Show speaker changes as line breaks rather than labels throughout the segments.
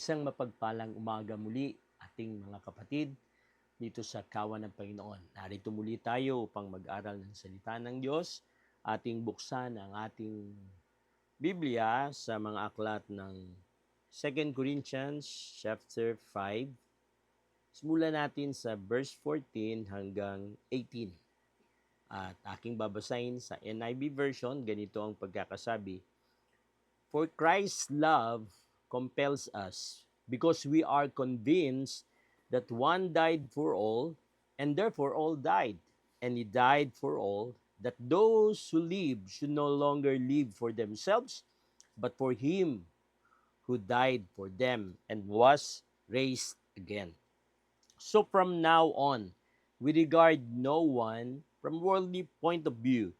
Isang mapagpalang umaga muli ating mga kapatid dito sa Kawan ng Panginoon. Narito muli tayo upang mag-aral ng salita ng Diyos. Ating buksan ang ating Biblia sa mga aklat ng 2 Corinthians chapter 5. Simulan natin sa verse 14 hanggang 18. At aking babasahin sa NIV version, ganito ang pagkakasabi. For Christ's love compels us, because we are convinced that one died for all, and therefore all died. And he died for all, that those who live should no longer live for themselves, but for him who died for them and was raised again. So from now on, we regard no one from worldly point of view.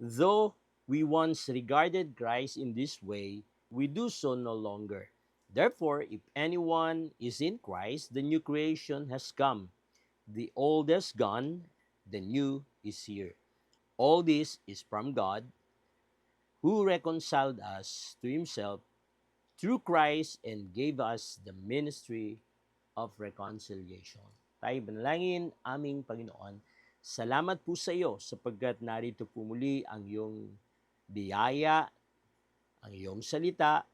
Though we once regarded Christ in this way, we do so no longer. Therefore, if anyone is in Christ, the new creation has come. The old has gone, the new is here. All this is from God, who reconciled us to himself through Christ and gave us the ministry of reconciliation. Tayo manalangin, aming Panginoon. Salamat po sa iyo sapagkat narito po muli ang iyong biyaya, ang iyong salita,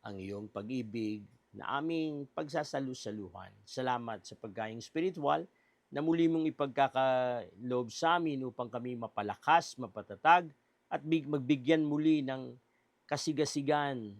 ang iyong pag-ibig na aming pagsasalu-saluhan. Salamat sa pagkaing spiritual na muli mong ipagkakaloob sa amin upang kami mapalakas, mapatatag, at magbigyan muli ng kasigasigan,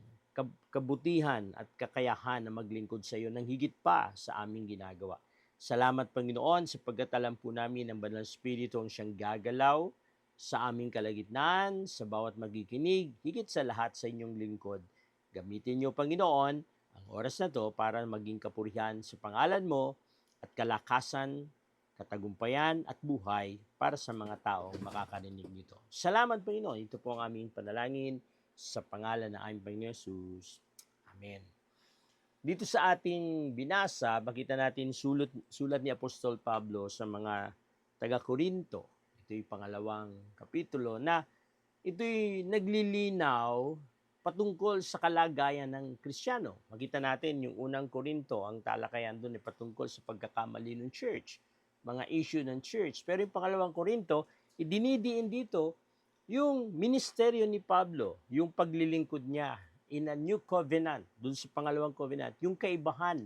kabutihan at kakayahan na maglingkod sa iyo ng higit pa sa aming ginagawa. Salamat Panginoon sapagkat alam po namin ang Banal Espiritu ang siyang gagalaw sa aming kalagitnaan, sa bawat magikinig, higit sa lahat sa inyong lingkod. Gamitin niyo Panginoon ang oras na to para maging kapurihan sa pangalan mo at kalakasan, katagumpayan at buhay para sa mga taong makakarinig nito. Salamat Panginoon. Ito po ang aming panalangin sa pangalan ng aming Panginoon Jesus. Amen. Dito sa ating binasa, makita natin sulat ni Apostol Pablo sa mga taga-Korinto. Ito'y pangalawang kapitulo na ito'y naglilinaw patungkol sa kalagayan ng Kristiyano. Makita natin yung unang Korinto, ang talakayan doon ay patungkol sa pagkakamali ng church, mga issue ng church. Pero yung pangalawang Korinto, idinidiin dito yung ministeryo ni Pablo, yung paglilingkod niya in a new covenant, dun sa pangalawang covenant, yung kaibahan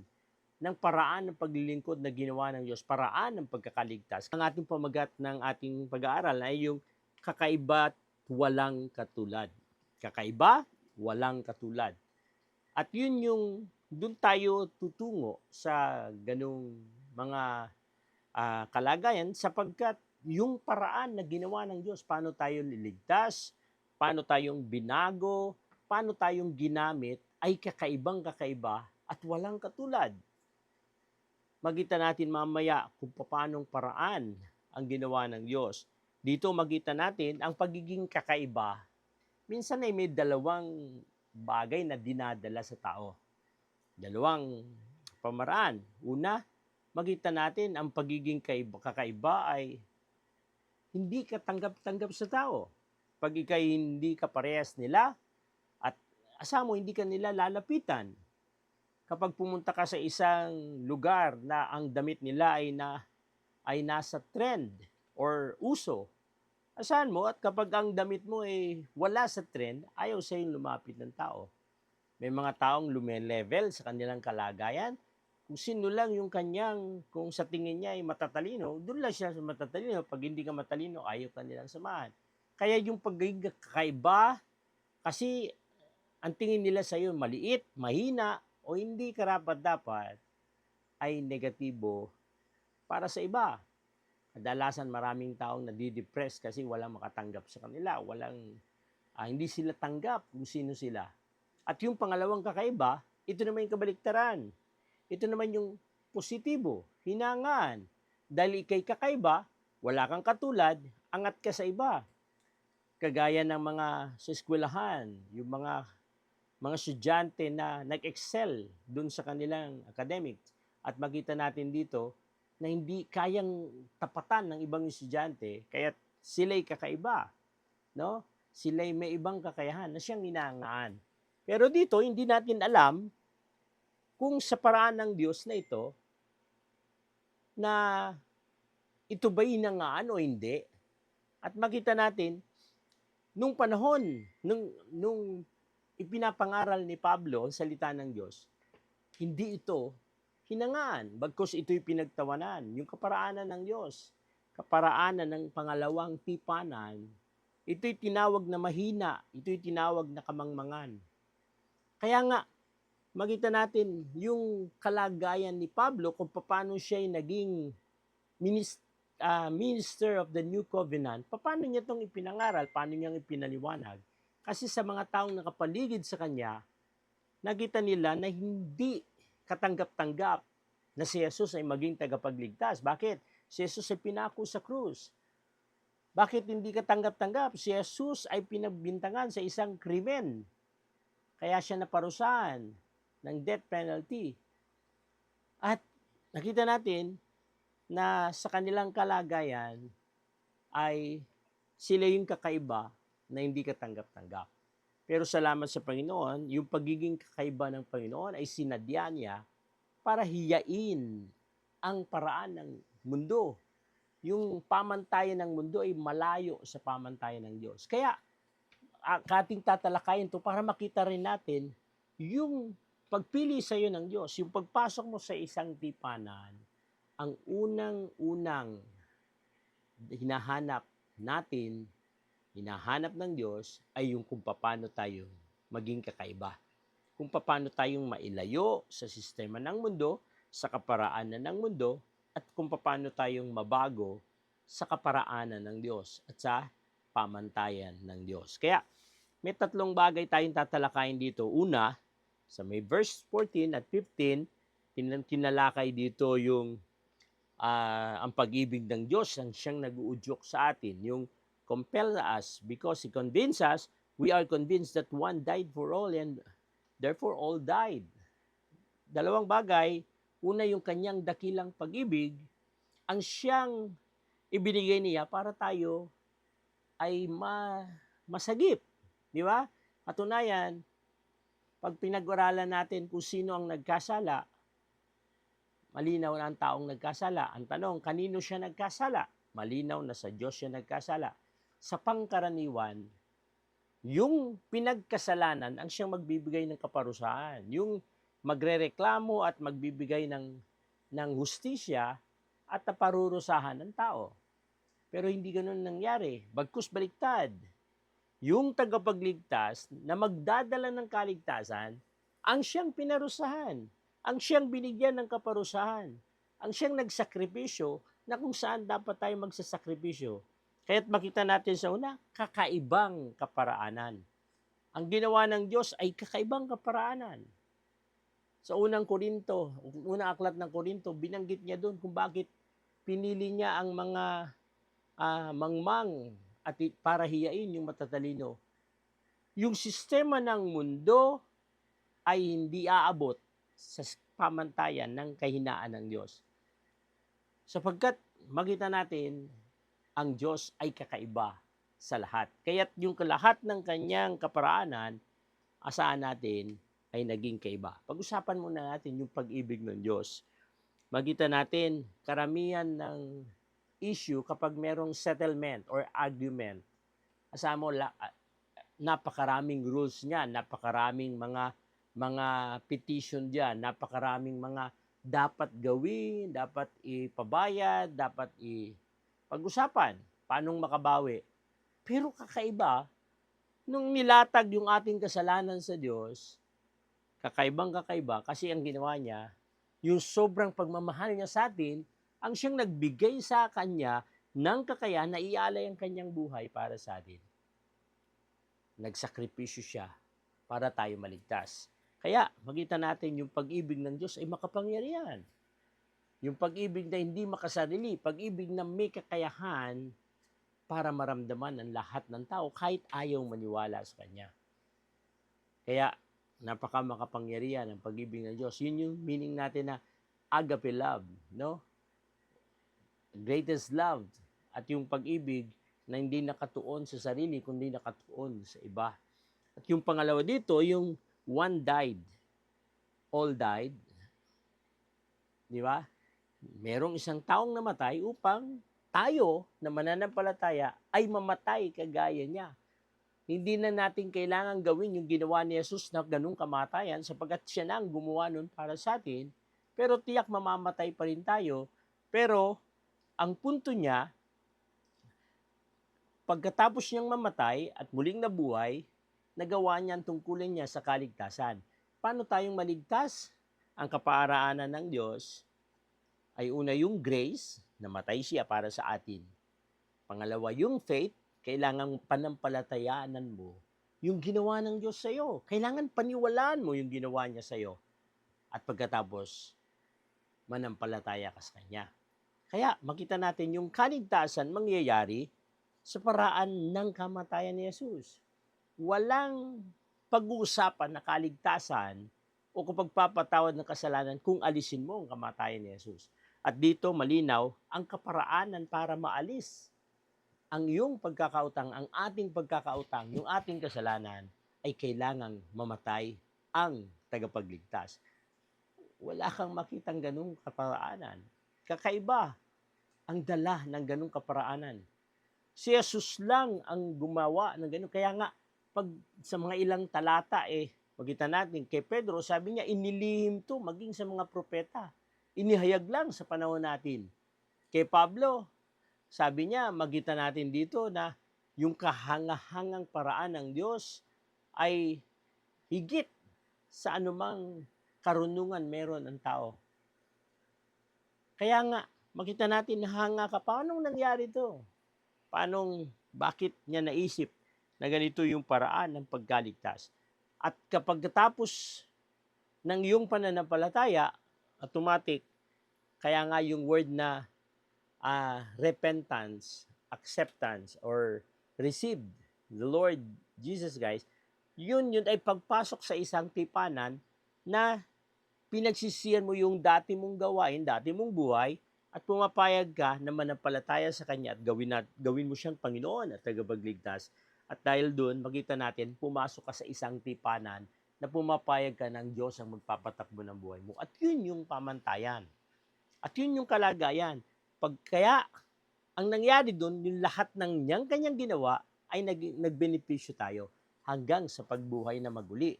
ng paraan ng paglilingkod na ginawa ng Diyos, paraan ng pagkakaligtas. Ang ating pamagat ng ating pag-aaral ay yung kakaiba at walang katulad. Kakaiba, walang katulad. At yun yung, dun tayo tutungo sa ganung mga kalagayan sapagkat yung paraan na ginawa ng Diyos, paano tayo liligtas, paano tayong binago, paano tayong ginamit ay kakaibang kakaiba at walang katulad. Magita natin mamaya kung paanong paraan ang ginawa ng Diyos. Dito magita natin ang pagiging kakaiba. Minsan ay may dalawang bagay na dinadala sa tao. Dalawang pamaraan. Una, magita natin ang pagiging kakaiba ay hindi ka tanggap-tanggap sa tao. Pag ikay hindi ka parehas nila, at asa mo hindi ka nila lalapitan. Kapag pumunta ka sa isang lugar na ang damit nila ay nasa trend or uso, asahan mo at kapag ang damit mo ay wala sa trend, ayaw sa yung lumapit ng tao. May mga taong lumelevel sa kanilang kalagayan. Kung sino lang yung kanyang, kung sa tingin niya ay matatalino, doon lang siya sa matatalino. Pag hindi ka matalino, ayaw ka nilang samahan. Kaya yung pagiging kakaiba, kasi ang tingin nila sa iyo maliit, mahina, o hindi karapat-dapat ay negatibo para sa iba. Kadalasan maraming taong nadidepress kasi walang makatanggap sa kanila, hindi sila tanggap kung sino sila. At yung pangalawang kakaiba, ito naman yung kabaliktaran. Ito naman yung positibo, hinangaan. Dahil ikay kakaiba, wala kang katulad, angat ka sa iba. Kagaya ng mga sa eskwelahan, yung mga estudyante na nag-excel dun sa kanilang academics. At makita natin dito na hindi kayang tapatan ng ibang estudyante, kaya sila'y kakaiba. No? Sila'y may ibang kakayahan na siyang inaangaan. Pero dito, hindi natin alam kung sa paraan ng Diyos na ito, na ito ba'y hinangaan o hindi. At makita natin, nung panahon, nung ipinapangaral ni Pablo ang salita ng Diyos, hindi ito hinangaan, bagkus ito'y pinagtawanan, yung kaparaanan ng Diyos, kaparaanan ng pangalawang tipanan, ito'y tinawag na mahina, ito'y tinawag na kamangmangan. Kaya nga, makita natin yung kalagayan ni Pablo kung paano siya ay naging minister of the new covenant, paano niya itong ipinangaral, paano niyang ipinaliwanag. Kasi sa mga taong nakapaligid sa kanya, nakita nila na hindi katanggap-tanggap na si Jesus ay maging tagapagligtas. Bakit? Si Jesus ay pinako sa krus. Bakit hindi katanggap-tanggap? Si Jesus ay pinagbintangan sa isang krimen. Kaya siya naparusahan ng death penalty. At nakita natin na sa kanilang kalagayan ay sila yung kakaiba na hindi katanggap-tanggap. Pero salamat sa Panginoon, yung pagiging kakaiba ng Panginoon ay sinadya niya para hiyain ang paraan ng mundo. Yung pamantayan ng mundo ay malayo sa pamantayan ng Diyos. Kaya, ating tatalakayin to para makita rin natin yung pagpili sa iyo ng Diyos, yung pagpasok mo sa isang tipanan, ang unang-unang hinahanap natin, hinahanap ng Diyos ay yung kung paano tayo maging kakaiba. Kung paano tayong mailayo sa sistema ng mundo, sa kaparaanan ng mundo, at kung paano tayong mabago sa kaparaanan ng Diyos at sa pamantayan ng Diyos. Kaya may tatlong bagay tayong tatalakayin dito. Una, sa may verse 14 at 15, tinalakay dito yung ang pag-ibig ng Diyos ang siyang nag-uudyok sa atin. Yung compel us because He convinced us, we are convinced that one died for all and therefore all died. Dalawang bagay, una yung kanyang dakilang pag-ibig, ang siyang ibinigay niya para tayo ay masagip. Di ba? Katunayan, pag pinag-aralan natin kung sino ang nagkasala, malinaw na ang taong nagkasala. Ang tanong, kanino siya nagkasala? Malinaw na sa Diyos siya nagkasala. Sa pangkaraniwan, yung pinagkasalanan ang siyang magbibigay ng kaparusahan. Yung magrereklamo at magbibigay ng hustisya at parurusahan ng tao. Pero hindi ganoon nangyari. Bagkus baliktad. Yung tagapagligtas na magdadala ng kaligtasan, ang siyang pinarusahan. Ang siyang binigyan ng kaparusahan. Ang siyang nagsakripisyo na kung saan dapat tayo magsasakripisyo. Kaya't makita natin sa una, kakaibang kaparaanan. Ang ginawa ng Diyos ay kakaibang kaparaanan. Sa unang aklat ng Korinto, binanggit niya doon kung bakit pinili niya ang mga mangmang at para hiyain yung matatalino. Yung sistema ng mundo ay hindi aabot sa pamantayan ng kahinaan ng Diyos. Sapagkat makita natin, ang Diyos ay kakaiba sa lahat. Kaya't yung lahat ng kanyang kaparaanan, asahan natin ay naging kaiba. Pag-usapan muna natin yung pag-ibig ng Diyos. Makita natin, karamihan ng issue kapag merong settlement or argument, asahan mo, napakaraming rules niya, napakaraming mga petition diyan, napakaraming mga dapat gawin, dapat ipabayad, dapat pag-usapan, paanong makabawi. Pero kakaiba, nung nilatag yung ating kasalanan sa Diyos, kakaiba kasi ang ginawa niya, yung sobrang pagmamahal niya sa atin, ang siyang nagbigay sa kanya ng kakayahan na ialay ang kanyang buhay para sa atin. Nagsakripisyo siya para tayo maligtas. Kaya, makita natin yung pag-ibig ng Diyos ay makapangyarihan. Yung pag-ibig na hindi makasarili, pag-ibig na may kakayahan para maramdaman ang lahat ng tao kahit ayaw maniwala sa Kanya. Kaya, makapangyarihan ang pag-ibig ng Diyos. Yun yung meaning natin na agape love, no? Greatest love. At yung pag-ibig na hindi nakatuon sa sarili, kundi nakatuon sa iba. At yung pangalawa dito, yung one died, all died. Di ba? Merong isang taong namatay upang tayo na mananampalataya ay mamatay kagaya niya. Hindi na natin kailangan gawin yung ginawa ni Jesus na ganung kamatayan sapagkat siya na ang gumawa nun para sa atin. Pero tiyak mamamatay pa rin tayo. Pero ang punto niya, pagkatapos niyang mamatay at muling nabuhay, nagawa niya ang tungkulin niya sa kaligtasan. Paano tayong maligtas? Ang kaparaanan ng Diyos ay una yung grace, namatay siya para sa atin. Pangalawa, yung faith, kailangan panampalatayaanan mo yung ginawa ng Diyos sa iyo. Kailangan paniwalaan mo yung ginawa niya sa iyo. At pagkatapos, manampalataya ka sa Kanya. Kaya makita natin yung kaligtasan mangyayari sa paraan ng kamatayan ni Jesus. Walang pag-uusapan na kaligtasan o kung pagpapatawad ng kasalanan kung alisin mo ang kamatayan ni Jesus. At dito malinaw ang kaparaanan para maalis ang iyong pagkakautang, ang ating pagkakautang, yung ating kasalanan ay kailangang mamatay ang tagapagligtas. Wala kang makitang ganung kaparaanan. Kakaiba ang dala ng ganung kaparaanan. Si Jesus lang ang gumawa ng ganun. Kaya nga, pag sa mga ilang talata, makita natin, kay Pedro, sabi niya, inilihim to maging sa mga propeta. Inihayag lang sa panahon natin. Kay Pablo, sabi niya, makita natin dito na yung kahangahangang paraan ng Diyos ay higit sa anumang karunungan meron ang tao. Kaya nga, makita natin na hanga ka. Paano nangyari to? Bakit niya naisip na ganito yung paraan ng pagkaligtas? At kapag tapos ng iyong pananampalataya, automatic, kaya nga yung word na repentance, acceptance, or received the Lord Jesus, guys, yun ay pagpasok sa isang tipanan na pinagsisiyan mo yung dati mong gawain, dati mong buhay, at pumapayag ka na manampalataya sa Kanya at gawin mo siyang Panginoon at tagapagligtas. At dahil doon, makita natin, pumasok ka sa isang tipanan na pumapayag ka ng Diyos ang magpapatakbo ng buhay mo. At yun yung pamantayan. At yun yung kalagayan. Kaya, ang nangyari doon, yung lahat ng kanyang ginawa ay nagbenepisyo tayo hanggang sa pagbuhay na maguli.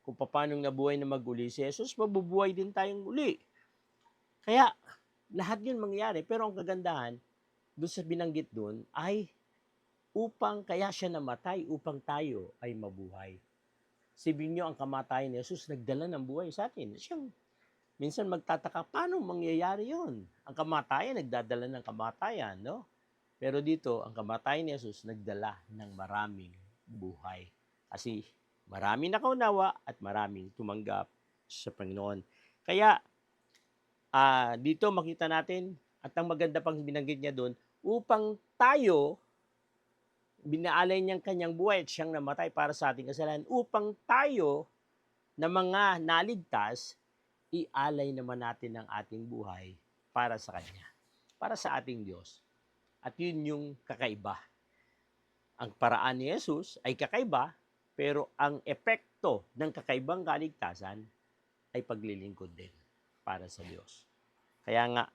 Kung paano nabuhay na maguli si Jesus, mabubuhay din tayong uli. Kaya, lahat yun mangyayari. Pero ang kagandahan, doon sa binanggit doon, ay kaya siya namatay upang tayo ay mabuhay. Sibing nyo, ang kamatayan ni Jesus nagdala ng buhay sa atin. Siyang minsan magtataka, paano mangyayari yun? Ang kamatayan, nagdadala ng kamatayan, no? Pero dito, ang kamatayan ni Jesus nagdala ng maraming buhay. Kasi maraming nakaunawa at maraming tumanggap sa Panginoon. Kaya, dito makita natin, at ang maganda pang binanggit niya doon, upang tayo, binaalay niyang kanyang buhay at siyang namatay para sa ating kasalanan, upang tayo na mga naligtas, ialay naman natin ang ating buhay para sa Kanya, para sa ating Diyos. At yun yung kakaiba. Ang paraan ni Jesus ay kakaiba, pero ang epekto ng kakaibang kaligtasan ay paglilingkod din para sa Diyos. Kaya nga,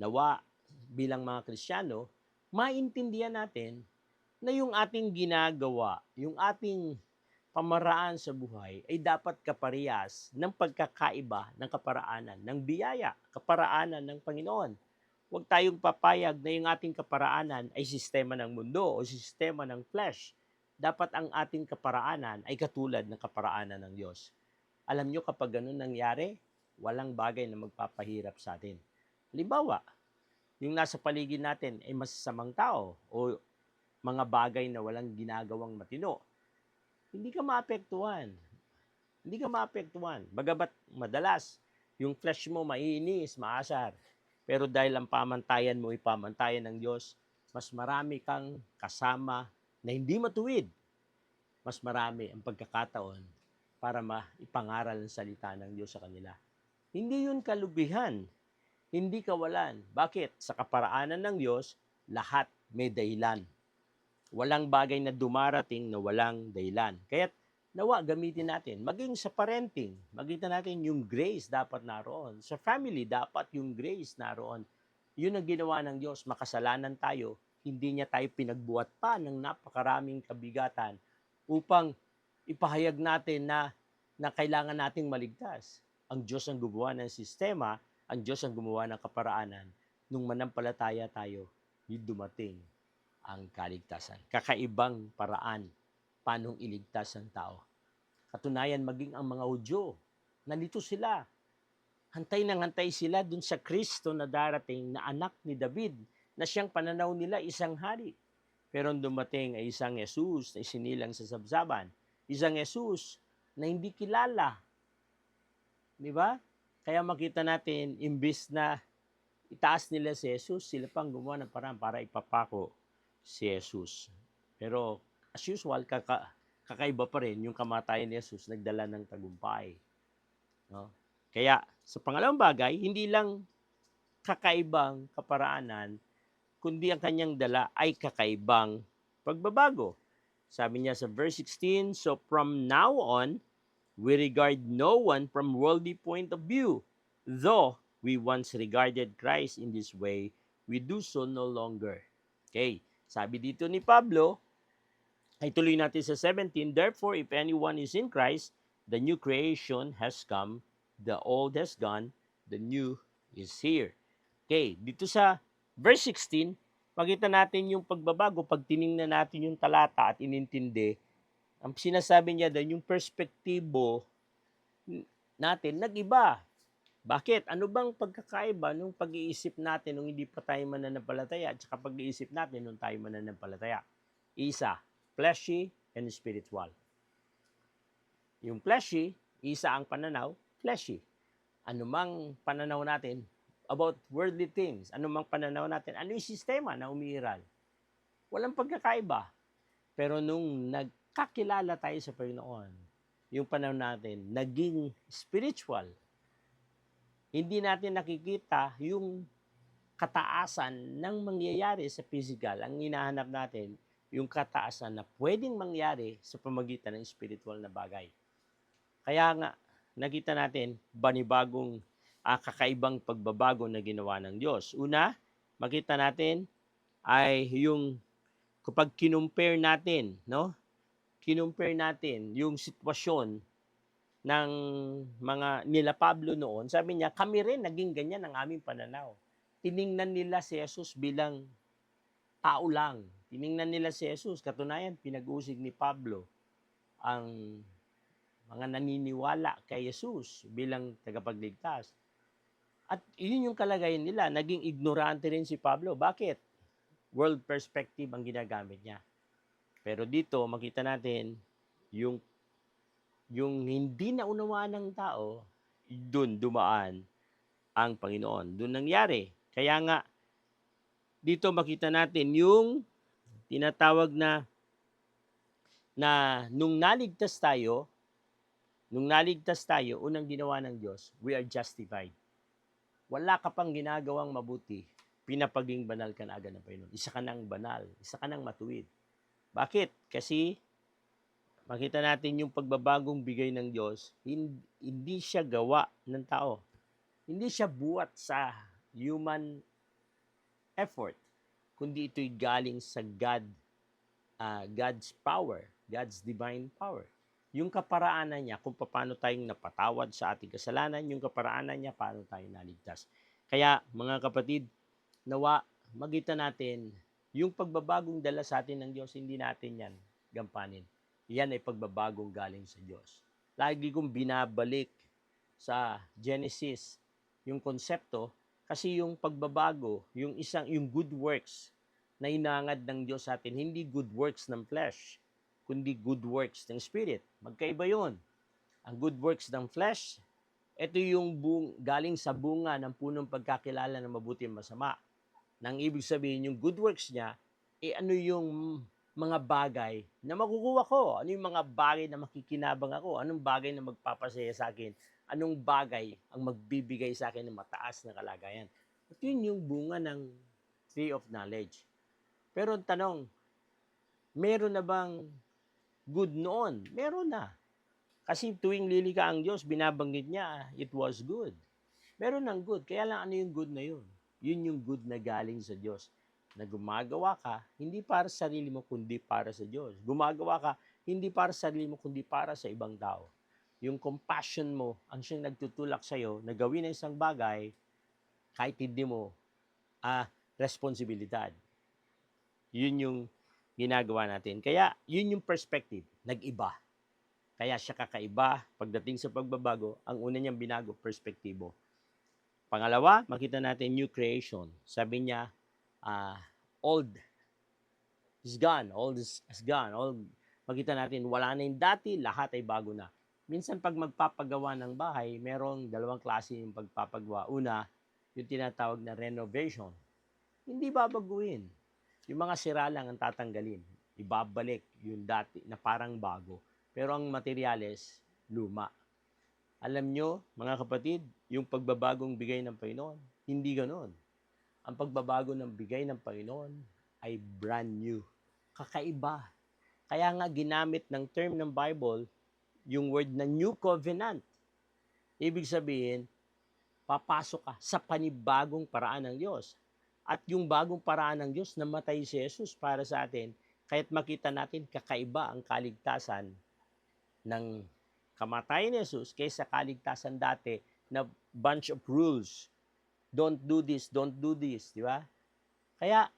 nawa bilang mga Kristiyano, maintindihan natin na yung ating ginagawa, yung ating pamaraan sa buhay ay dapat kaparehas ng pagkakaiba ng kaparaanan, ng biyaya, kaparaanan ng Panginoon. Huwag tayong papayag na yung ating kaparaanan ay sistema ng mundo o sistema ng flesh. Dapat ang ating kaparaanan ay katulad ng kaparaanan ng Diyos. Alam nyo, kapag ganun nangyari, walang bagay na magpapahirap sa atin. Halimbawa, yung nasa paligid natin ay masasamang tao o mga bagay na walang ginagawang matino, hindi ka maapektuhan. Hindi ka maapektuhan. Bagamat madalas, yung flesh mo maiinis, maasar. Pero dahil ang pamantayan mo ay pamantayan ng Diyos, mas marami kang kasama na hindi matuwid. Mas marami ang pagkakataon para maipangaral ang salita ng Diyos sa kanila. Hindi yun kalubihan. Hindi kawalan. Bakit? Sa kaparaanan ng Diyos, lahat may dahilan. Walang bagay na dumarating na walang dahilan. Kaya't nawa gamitin natin. Maging sa parenting, magita natin yung grace dapat naroon. Sa family, dapat yung grace naroon. Yun ang ginawa ng Diyos. Makasalanan tayo, hindi niya tayo pinagbuhat pa ng napakaraming kabigatan upang ipahayag natin na kailangan nating maligtas. Ang Diyos ang gumawa ng sistema, ang Diyos ang gumawa ng kaparaanan. Nung manampalataya tayo, dumating ang kaligtasan. Kakaibang paraan paanong iligtas ang tao. Katunayan, maging ang mga Hudyo, nalito sila. Hantay nang hantay sila dun sa Kristo na darating na anak ni David, na siyang pananaw nila isang hari. Pero dumating ay isang Jesus na isinilang sa sabsaban. Isang Jesus na hindi kilala. Di ba? Kaya makita natin, imbis na itaas nila si Jesus, sila pang gumawa ng paraan para ipapako si Jesus. Pero as usual, kakaiba pa rin yung kamatayan ni Jesus, nagdala ng tagumpay. No? Kaya sa pangalawang bagay, hindi lang kakaibang kaparaanan, kundi ang kanyang dala ay kakaibang pagbabago. Sabi niya sa verse 16, so from now on, we regard no one from worldly point of view. Though we once regarded Christ in this way, we do so no longer. Okay, sabi dito ni Pablo, ay tuloy natin sa 17, therefore, if anyone is in Christ, the new creation has come, the old has gone, the new is here. Okay, dito sa verse 16, makita natin yung pagbabago pag tiningnan natin yung talata at inintindi. Ang sinasabi niya doon, yung perspektibo natin nag-iba. Bakit? Ano bang pagkakaiba nung pag-iisip natin nung hindi pa tayo mananampalataya at saka pag-iisip natin nung tayo mananampalataya? Isa, fleshy and spiritual. Yung fleshy, isa ang pananaw, fleshy. Ano mang pananaw natin about worldly things, ano mang pananaw natin, ano yung sistema na umiiral? Walang pagkakaiba. Pero nung nagkakilala tayo sa Panginoon, yung pananaw natin naging spiritual. Hindi natin nakikita yung kataasan ng mangyayari sa physical. Ang hinahanap natin, yung kataasan na pwedeng mangyari sa pamagitan ng spiritual na bagay. Kaya nga, nakita natin, banibagong kakaibang pagbabago na ginawa ng Diyos. Una, makita natin ay yung kapag kinumpare natin, no? Kinumpare natin yung sitwasyon ng mga nila Pablo noon, sabi niya, kami rin naging ganyan ang aming pananaw. Tiningnan nila si Jesus bilang tao lang. Tiningnan nila si Jesus. Katunayan, pinag-usig ni Pablo ang mga naniniwala kay Jesus bilang tagapagligtas. At yun yung kalagayan nila. Naging ignorante rin si Pablo. Bakit? World perspective ang ginagamit niya. Pero dito, makita natin yung hindi naunawaan ng tao, doon dumaan ang Panginoon. Doon nangyari. Kaya nga, dito makita natin yung tinatawag na nung naligtas tayo, unang ginawa ng Diyos, we are justified. Wala ka pang ginagawang mabuti, pinapaging banal ka na agad ng Panginoon. Isa ka nang banal, isa ka nang matuwid. Bakit? Kasi makita natin yung pagbabagong bigay ng Diyos, hindi siya gawa ng tao. Hindi siya buhat sa human effort, kundi ito'y galing sa God's power, God's divine power. Yung kaparaanan niya kung paano tayong napatawad sa ating kasalanan, yung kaparaanan niya paano tayo naligtas. Kaya mga kapatid, nawa magita natin yung pagbabagong dala sa atin ng Diyos, hindi natin yan gampanin. Yan ay pagbabagong galing sa Diyos. Lagi kong binabalik sa Genesis yung konsepto kasi yung pagbabago, yung good works na inangad ng Diyos sa atin, hindi good works ng flesh, kundi good works ng Spirit. Magkaiba yun. Ang good works ng flesh, ito yung galing sa bunga ng punong pagkakilala ng mabuti at masama. Nang ibig sabihin, yung good works niya, ano yung mga bagay na makukuha ko? Ano yung mga bagay na makikinabang ako? Anong bagay na magpapasaya sa akin? Anong bagay ang magbibigay sa akin ng mataas na kalagayan? At yun yung bunga ng tree of knowledge. Pero ang tanong, meron na bang good noon? Meron na. Kasi tuwing lilikha ang Diyos, binabanggit niya, it was good. Meron ng good. Kaya lang ano yung good na yun? Yun yung good na galing sa Diyos. Na gumagawa ka, hindi para sa sarili mo, kundi para sa Diyos. Gumagawa ka, hindi para sa sarili mo, kundi para sa ibang tao. Yung compassion mo, ang siyang nagtutulak sa'yo na gawin ang isang bagay, kahit hindi mo, responsibilidad. Yun yung ginagawa natin. Kaya, yun yung perspective, nag-iba. Kaya siya kakaiba pagdating sa pagbabago, ang una niyang binago, perspektibo. Pangalawa, makita natin new creation. Sabi niya, old is gone, old is gone. Old, makita natin, wala na yung dati, lahat ay bago na. Minsan pag magpapagawa ng bahay, merong dalawang klase yung pagpapagawa. Una, yung tinatawag na renovation. Hindi babaguhin. Yung mga sira lang ang tatanggalin. Ibabalik yung dati na parang bago. Pero ang materyales, luma. Alam nyo, mga kapatid, yung pagbabagong bigay ng Panginoon, hindi ganon. Ang pagbabago ng bigay ng Panginoon ay brand new. Kakaiba. Kaya nga ginamit ng term ng Bible, yung word na new covenant. Ibig sabihin, papasok ka sa panibagong paraan ng Diyos. At yung bagong paraan ng Diyos, namatay si Jesus para sa atin, kaya't makita natin kakaiba ang kaligtasan ng kamatayan ni Jesus kaysa kaligtasan dati na bunch of rules. Don't do this, di ba? Kaya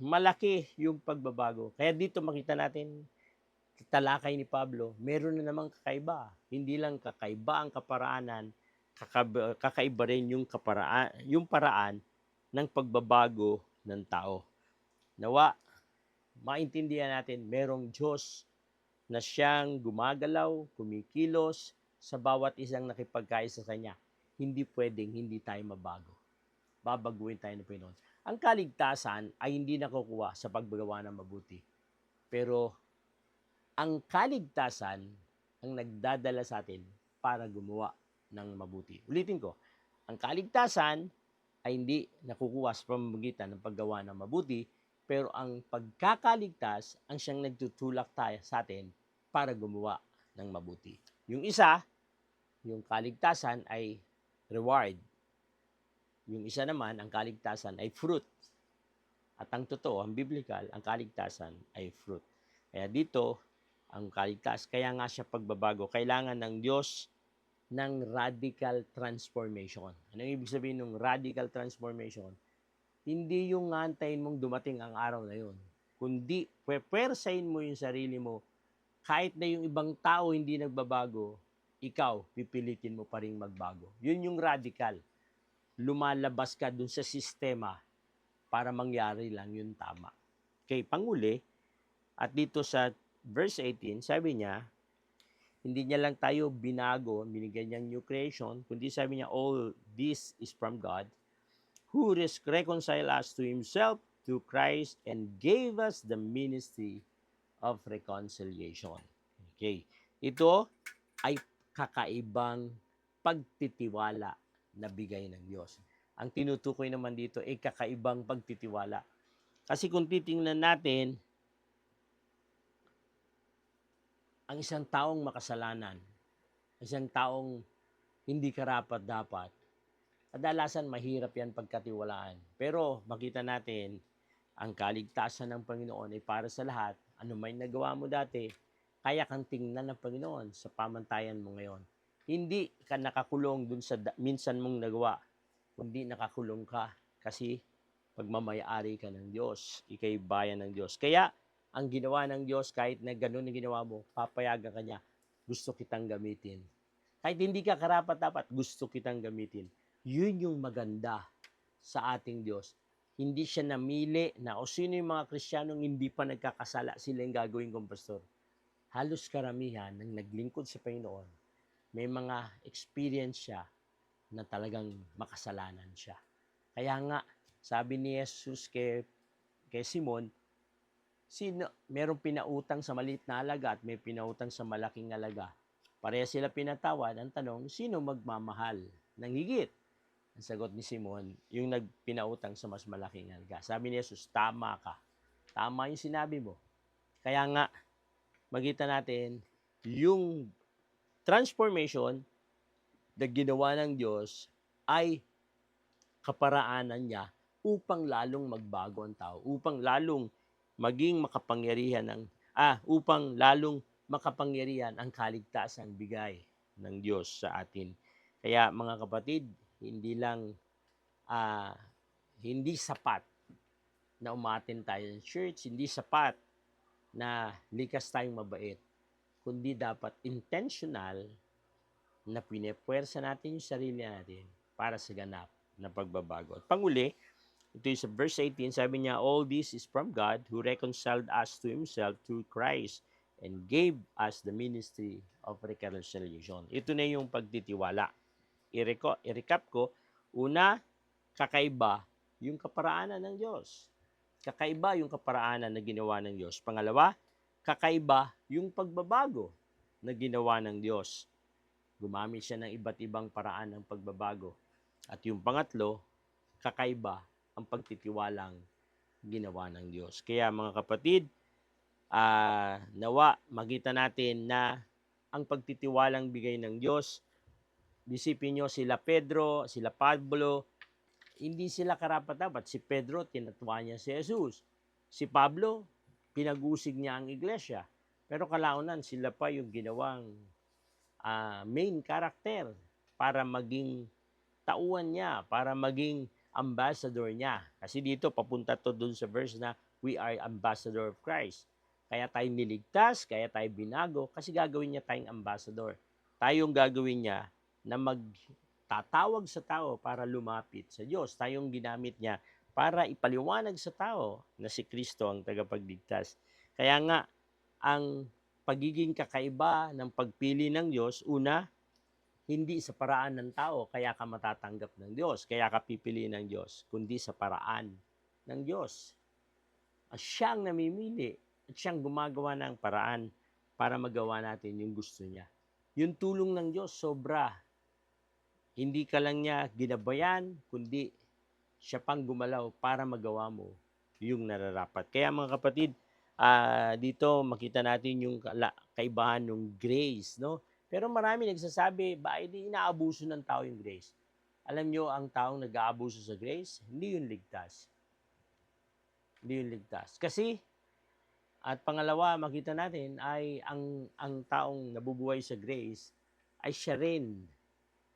malaki yung pagbabago. Kaya dito makita natin talakay ni Pablo, meron na namang kakaiba. Hindi lang kakaiba ang kaparaanan, kakaiba rin yung paraan ng pagbabago ng tao. Nawa, maintindihan natin, merong Diyos na siyang gumagalaw, kumikilos sa bawat isang nakipagkais sa Kanya. Hindi pwedeng hindi tayo mabago. Babaguhin tayo ng Panginoon. Ang kaligtasan ay hindi nakukuha sa paggagawa ng mabuti. Pero ang kaligtasan ang nagdadala sa atin para gumawa ng mabuti. Ulitin ko, ang kaligtasan ay hindi nakukuha sa pamamagitan ng paggawa ng mabuti, pero ang pagkakaligtas ang siyang nagtutulak tayo sa atin para gumawa ng mabuti. Yung isa, yung kaligtasan ay reward. Yung isa naman, ang kaligtasan ay fruit. At ang totoo, ang biblical, ang kaligtasan ay fruit. Kaya dito, ang kaligtas, kaya nga siya pagbabago, kailangan ng Diyos ng radical transformation. Ano ibig sabihin ng radical transformation? Hindi yung antayin mong dumating ang araw na yun, kundi pwersahin mo yung sarili mo. Kahit na yung ibang tao hindi nagbabago, ikaw, pipilitin mo pa rin magbago. Yun yung radical. Lumalabas ka dun sa sistema para mangyari lang yung tama. Okay, panguli, at dito sa verse 18, sabi niya, hindi niya lang tayo binago, binigyan niyang new creation, kundi sabi niya, all this is from God, who reconciled us to Himself through Christ and gave us the ministry of reconciliation. Okay. Ito ay kakaibang pagtitiwala na bigay ng Diyos. Ang tinutukoy naman dito ay kakaibang pagtitiwala. Kasi kung titingnan natin, ang isang taong makasalanan, isang taong hindi karapat-dapat, kadalasan mahirap yan pagkatiwalaan. Pero makita natin, ang kaligtasan ng Panginoon ay para sa lahat. Ano may nagawa mo dati, kaya kang tingnan ng Panginoon sa pamantayan mo ngayon. Hindi ka nakakulong dun sa minsan mong nagawa, kundi nakakulong ka kasi pagmamayari ka ng Diyos, ikay bayan ng Diyos. Kaya, ang ginawa ng Diyos, kahit na ganun ang ginawa mo, papayagan ka niya, gusto kitang gamitin. Kahit hindi ka karapat-dapat, gusto kitang gamitin. Yun yung maganda sa ating Diyos. Hindi siya namili na o sino yung mga Kristiyanong hindi pa nagkakasala, sila yung gagawin kong pastor. Halos karamihan ng naglingkod sa Panginoon, may mga experience siya na talagang makasalanan siya. Kaya nga, sabi ni Jesus kay Simon, merong pinautang sa maliit na halaga at may pinautang sa malaking halaga. Pareha sila pinatawad. Ang tanong, sino magmamahal ng higit? Ang sagot ni Simon, yung nagpinautang sa mas malaking halaga. Sabi ni Jesus, tama ka. Tama yung sinabi mo. Kaya nga, magita natin, yung transformation na ginawa ng Diyos ay kaparaanan niya upang lalong magbago ang tao, upang lalong maging makapangyarihan upang lalong makapangyarihan ang kaligtasan bigay ng Diyos sa atin. Kaya mga kapatid, hindi lang hindi sapat na umattend tayo ng church, hindi sapat na likas tayong mabait, kundi dapat intentional na pinepuwersa natin yung sarili natin para sa ganap na pagbabago. At panguli, ito is sa verse 18, sabi niya, all this is from God who reconciled us to Himself through Christ and gave us the ministry of reconciliation. Ito na yung pagtitiwala. I-recap ko, una, kakaiba yung kaparaanan ng Diyos. Kakaiba yung kaparaanan na ginawa ng Diyos. Pangalawa, kakaiba yung pagbabago na ginawa ng Diyos. Gumamit siya ng iba't ibang paraan ng pagbabago. At yung pangatlo, kakaiba ang pagtitiwalang ginawa ng Diyos. Kaya mga kapatid, nawa makita natin na ang pagtitiwalang bigay ng Diyos, isipin nyo sila Pedro, sila Pablo, hindi sila karapat-dapat. Si Pedro, tinatwa niya si Jesus. Si Pablo, pinag-usig niya ang iglesia. Pero kalaunan, sila pa yung ginawang main character para maging tauhan niya, para maging ambassador niya. Kasi dito, papunta to dun sa verse na we are ambassador of Christ. Kaya tayo niligtas, kaya tayo binago, kasi gagawin niya tayong ambassador. Tayong gagawin niya na magtatawag sa tao para lumapit sa Diyos. Tayong ginamit niya para ipaliwanag sa tao na si Kristo ang tagapagligtas. Kaya nga, ang pagiging kakaiba ng pagpili ng Diyos, una, hindi sa paraan ng tao, kaya ka matatanggap ng Diyos, kaya ka pipiliin ng Diyos, kundi sa paraan ng Diyos. At siyang namimili, at siyang gumagawa ng paraan para magawa natin yung gusto niya. Yung tulong ng Diyos, sobra. Hindi ka lang niya ginabayan, kundi siya pang gumalaw para magawa mo yung nararapat. Kaya mga kapatid, dito makita natin yung kaibahan ng grace, no? Pero marami nagsasabi, ba hindi inaabuso ng tao yung grace? Alam nyo, ang taong nag-aabuso sa grace, hindi yun ligtas. Hindi yun ligtas. Kasi, at pangalawa, makita natin ay ang taong nabubuhay sa grace ay siya rin.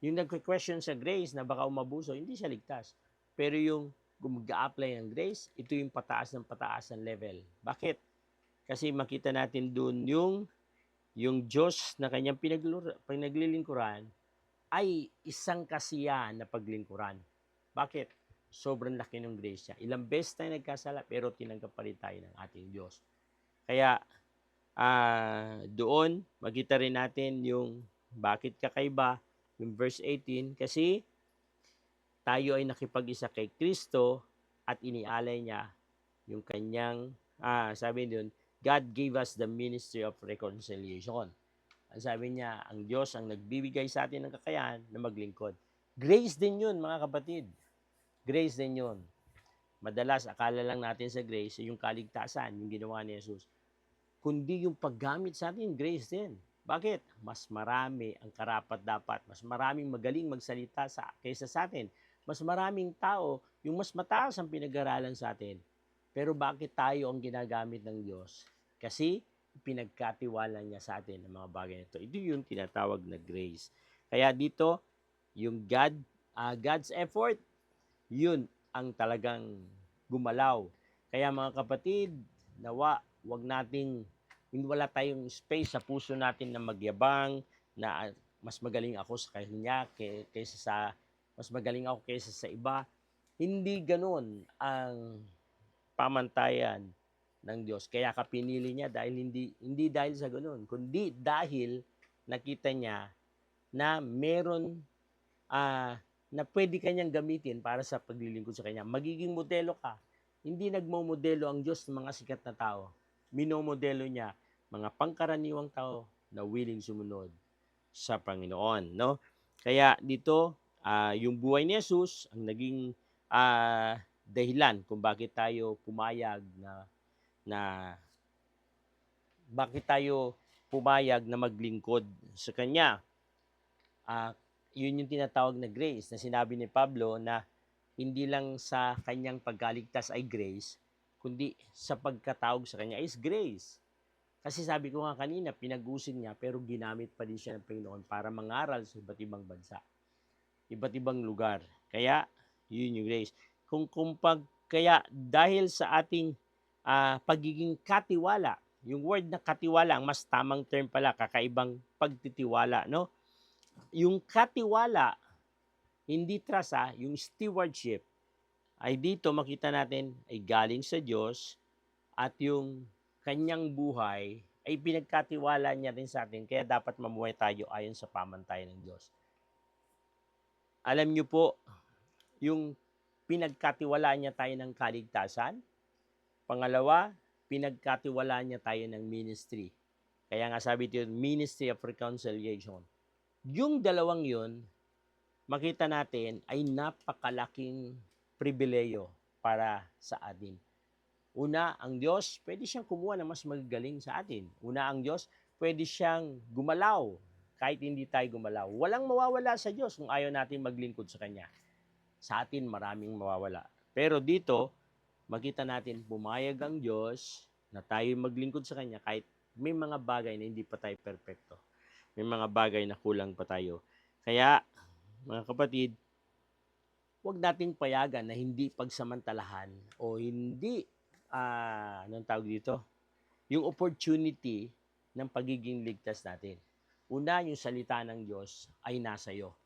Yung nagque-question sa grace na baka umabuso, hindi siya ligtas. Pero yung mag-a-apply ng grace, ito yung pataas ng pataas ng level. Bakit? Kasi makita natin dun yung Diyos na kanyang pinaglilingkuran ay isang kasiyahan na paglingkuran. Bakit? Sobrang laki ng grace niya. Ilang beses tayo nagkasala pero tinanggap pa rin tayo ng ating Diyos. Kaya doon makita rin natin yung bakit kakaiba, yung verse 18, kasi tayo ay nakipag-isa kay Kristo at inialay niya yung kanyang, sabi doon, God gave us the ministry of reconciliation. Ang sabi niya, ang Diyos ang nagbibigay sa atin ng kakayahan na maglingkod. Grace din yun, mga kapatid. Grace din yun. Madalas, akala lang natin sa grace, yung kaligtasan, yung ginawa ni Jesus. Kundi yung paggamit sa atin, grace din. Bakit? Mas marami ang karapat-dapat. Mas maraming magaling magsalita kaysa sa atin. Mas maraming tao, yung mas mataas ang pinag-aralan sa atin. Pero bakit tayo ang ginagamit ng Diyos? Kasi pinagkatiwala niya sa atin ang mga bagay na ito. Ito yung tinatawag na grace. Kaya dito, yung God's effort, yun ang talagang gumalaw. Kaya mga kapatid, nawa, wala tayong space sa puso natin na magyabang, na mas magaling ako sa kanya mas magaling ako kaysa sa iba. Hindi ganoon ang pamantayan ng Diyos. Kaya ka pinili niya dahil hindi dahil sa ganoon, kundi dahil nakita niya na meron na pwede kanyang gamitin para sa paglilingkod sa kanya. Magiging modelo ka. Hindi nagmomodelo ang Diyos ng mga sikat na tao. Minomodelo niya mga pangkaraniwang tao na willing sumunod sa Panginoon, no? Kaya dito, yung buhay ni Jesus ang naging dahilan kung bakit tayo pumayag bakit tayo pumayag na maglingkod sa Kanya. Yun yung tinatawag na grace na sinabi ni Pablo na hindi lang sa kanyang pagkaligtas ay grace, kundi sa pagkatawag sa Kanya is grace. Kasi sabi ko nga kanina, pinag-usin niya pero ginamit pa din siya ng Panginoon para mangaral sa iba't ibang bansa, iba't ibang lugar. Kaya, yun yung grace. Kaya dahil sa ating pagiging katiwala, yung word na katiwala, ang mas tamang term pala, kakaibang pagtitiwala, no? Yung katiwala, hindi trust, yung stewardship, ay dito makita natin ay galing sa Diyos at yung kanyang buhay ay pinagkatiwala niya rin sa atin, kaya dapat mamuhay tayo ayon sa pamantayan ng Diyos. Alam niyo po, yung pinagkatiwalaan niya tayo ng kaligtasan. Pangalawa, pinagkatiwalaan niya tayo ng ministry. Kaya nga sabi dito, Ministry of Reconciliation. Yung dalawang yun, makita natin ay napakalaking pribileyo para sa atin. Una, ang Diyos, pwede siyang kumuha ng mas magagaling sa atin. Una, ang Diyos, pwede siyang gumalaw kahit hindi tayo gumalaw. Walang mawawala sa Diyos kung ayaw natin maglingkod sa Kanya. Sa atin, maraming mawawala. Pero dito, makita natin, pumayag ang Diyos na tayo maglingkod sa Kanya kahit may mga bagay na hindi pa tayo perfecto. May mga bagay na kulang pa tayo. Kaya, mga kapatid, huwag nating payagan na hindi pagsamantalahan o hindi, anong tawag dito? Yung opportunity ng pagiging ligtas natin. Una, yung salita ng Diyos ay nasa iyo.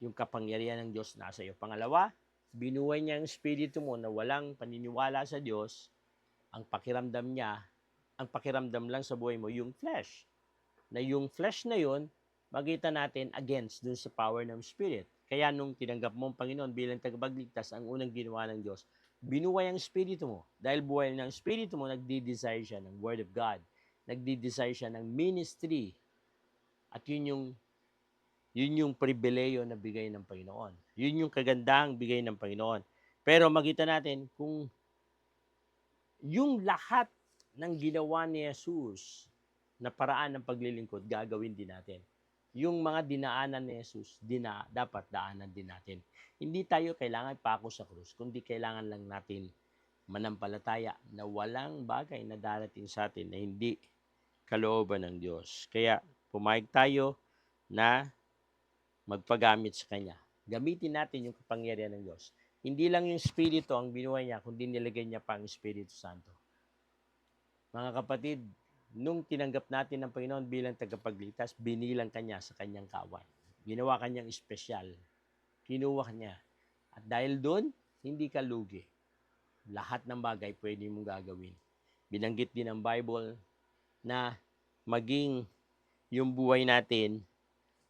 Yung kapangyarihan ng Diyos nasa iyo. Pangalawa, binuhay niya ang espiritu mo na walang paniniwala sa Diyos, ang pakiramdam lang sa buhay mo, yung flesh. Na yung flesh na yun, makita natin against dun sa power ng Spirit. Kaya nung tinanggap mo ang Panginoon bilang tagapagligtas, ang unang ginawa ng Diyos, binuhay ang Espiritu mo. Dahil buhay ng Espiritu mo, nagdi-desire siya ng Word of God. Nagdi-desire siya ng ministry. At yun yung pribileyo na bigay ng Panginoon. Yun yung kagandahang bigay ng Panginoon. Pero makita natin kung yung lahat ng ginawa ni Jesus na paraan ng paglilingkod, gagawin din natin. Yung mga dinaanan ni Jesus, dapat daanan din natin. Hindi tayo kailangan pako sa krus, kundi kailangan lang natin manampalataya na walang bagay na darating sa atin na hindi kalooban ng Diyos. Kaya pumayag tayo na magpagamit sa Kanya. Gamitin natin yung kapangyarihan ng Diyos. Hindi lang yung Espiritu ang binuhay niya, kundi nilagay niya pa ang Espiritu Santo. Mga kapatid, nung tinanggap natin ng Panginoon bilang tagapagligtas, binilang Kanya sa Kanyang kawan. Ginawa Kanyang espesyal. Kinuha niya. At dahil doon, hindi ka lugi. Lahat ng bagay pwede mong gagawin. Binanggit din ng Bible na maging yung buhay natin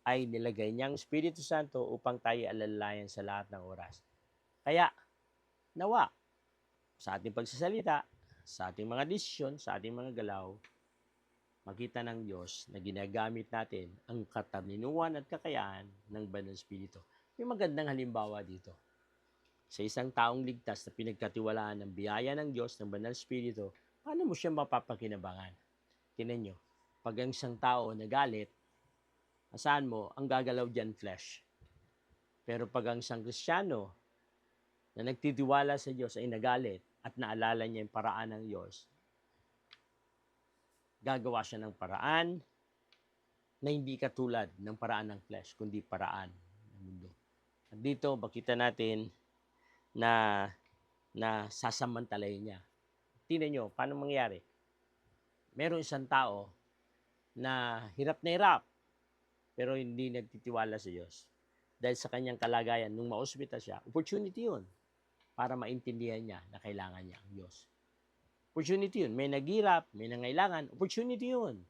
ay nilagay niyang Espiritu Santo upang tayo alalayan sa lahat ng oras. Kaya, nawa, sa ating pagsasalita, sa ating mga desisyon, sa ating mga galaw, makita ng Diyos na ginagamit natin ang kataninuan at kakayahan ng Banal Espiritu. May magandang halimbawa dito. Sa isang taong ligtas na pinagkatiwalaan ng biyaya ng Diyos ng Banal Espiritu, paano mo siya mapapakinabangan? Tingnan nyo, pag ang isang tao nagalit, asahan mo, ang gagalaw dyan flesh. Pero pag ang isang Kristiyano na nagtitiwala sa Diyos ay nagalit at naalala niya yung paraan ng Diyos, gagawa siya ng paraan na hindi katulad ng paraan ng flesh, kundi paraan ng mundo. At dito, makita natin na sasamantalayin niya. Tingnan nyo, paano mangyari? Merong isang tao na hirap, pero hindi nagtitiwala sa Diyos. Dahil sa kanyang kalagayan, nung ma-hospital siya, opportunity yun para maintindihan niya na kailangan niya ang Diyos. Opportunity yun. May naghirap, may nangailangan, opportunity yun.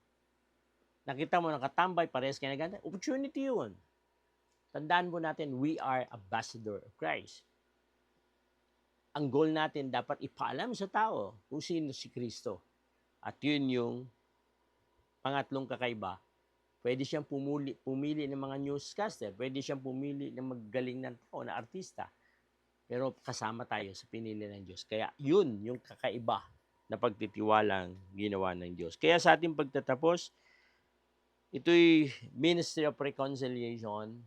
Nakita mo nakatambay, parehas kayo naganda, opportunity yun. Tandaan mo natin, we are ambassador of Christ. Ang goal natin, dapat ipaalam sa tao kung sino si Kristo. At yun yung pangatlong kakaiba. Pwede siyang pumili ng mga newscaster, pwede siyang pumili ng magaling ng tao na artista. Pero kasama tayo sa pinili ng Diyos. Kaya yun yung kakaiba na pagtitiwalang ginawa ng Diyos. Kaya sa ating pagtatapos, ito'y ministry of reconciliation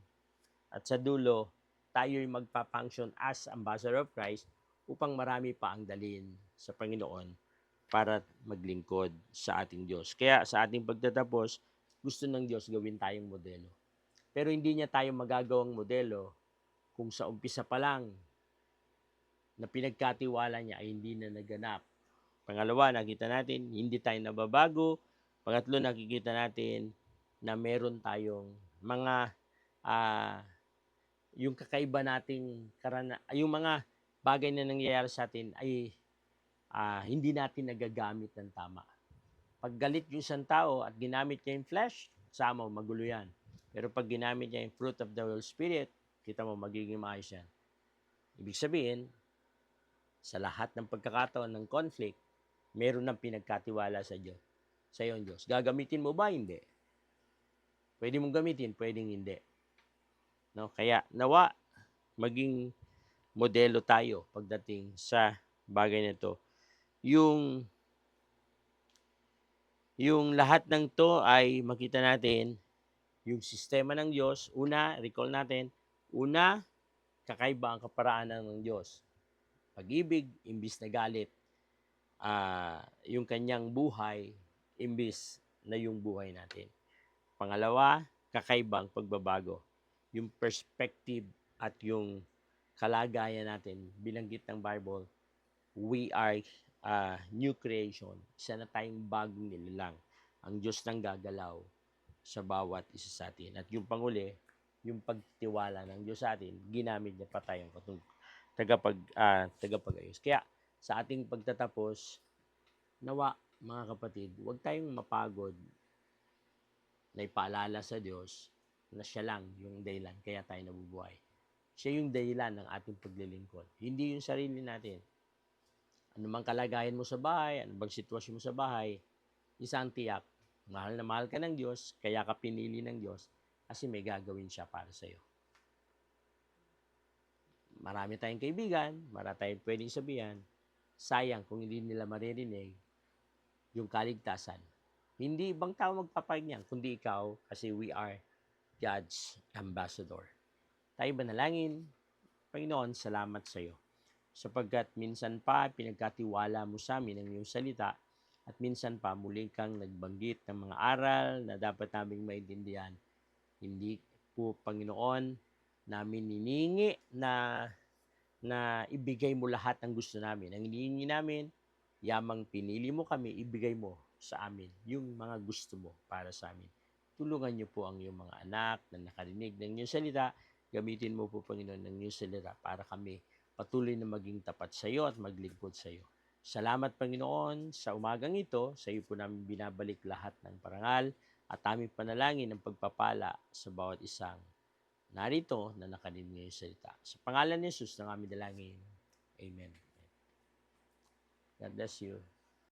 at sa dulo, tayo'y magpa-function as ambassador of Christ upang marami pa ang dalhin sa Panginoon para maglingkod sa ating Diyos. Kaya sa ating pagtatapos, gusto ng Diyos gawin tayong modelo. Pero hindi niya tayo magagawang modelo kung sa umpisa pa lang na pinagkatiwala niya ay hindi na naganap. Pangalawa, nakita natin, hindi tayo nababago. Pangatlo, nakikita natin na meron tayong mga yung kakaiba nating yung mga bagay na nangyayari sa atin ay hindi natin nagagamit ng tama. Pag galit yung isang tao at ginamit niya yung flesh, sama mo, magulo yan. Pero pag ginamit niya yung fruit of the Holy Spirit, kita mo, magiging maayos yan. Ibig sabihin, sa lahat ng pagkakataon ng conflict, meron ng pinagkatiwala sa Diyos. Sa iyo, Diyos. Gagamitin mo ba? Hindi. Pwede mong gamitin, pwedeng hindi. No? Kaya, nawa, maging modelo tayo pagdating sa bagay na ito. Yung lahat ng to ay makita natin yung sistema ng Diyos. Una, recall natin, una, kakaiba ang kaparaanan ng Diyos. Pag-ibig, imbis na galit. Yung kanyang buhay, imbis na yung buhay natin. Pangalawa, kakaiba ang pagbabago. Yung perspective at yung kalagayan natin, binanggit ng Bible, we are new creation. Isa na tayong bagong nilalang. Ang Diyos nang gagalaw sa bawat isa sa atin. At yung panguli, yung pagtiwala ng Diyos sa atin, ginamit niya pa tayong tagapag-ayos. Kaya sa ating pagtatapos, nawa mga kapatid, huwag tayong mapagod na ipaalala sa Diyos na siya lang yung dahilan kaya tayo nabubuhay. Siya yung dahilan ng ating paglilingkod. Hindi yung sarili natin. Ano mang kalagayan mo sa bahay, ano bang sitwasyon mo sa bahay, isang tiyak, mahal na mahal ka ng Diyos, kaya ka pinili ng Diyos, kasi may gagawin siya para sa iyo. Marami tayong kaibigan, marami tayong pwedeng sabihan, sayang kung hindi nila maririnig yung kaligtasan. Hindi ibang tao magpapayag niyan, kundi ikaw, kasi we are God's ambassador. Tayo manalangin. Panginoon, salamat sa iyo. Sapagkat minsan pa pinagkatiwala mo sa amin ang iyong salita at minsan pa muli kang nagbanggit ng mga aral na dapat naming maintindihan. Hindi po, Panginoon, namin hiningi na ibigay mo lahat ng gusto namin. Ang hinihingi namin, yamang pinili mo kami, ibigay mo sa amin yung mga gusto mo para sa amin. Tulungan niyo po ang iyong mga anak na nakarinig ng iyong salita. Gamitin mo po, Panginoon, ng iyong salita para kami patuloy na maging tapat sa iyo at maglingkod sa iyo. Salamat, Panginoon, sa umagang ito. Sa iyo po namin binabalik lahat ng parangal at aming panalangin ng pagpapala sa bawat isang narito na nakarinig ng iyong salita. Sa pangalan ni Jesus na aming dalangin. Amen. God bless you.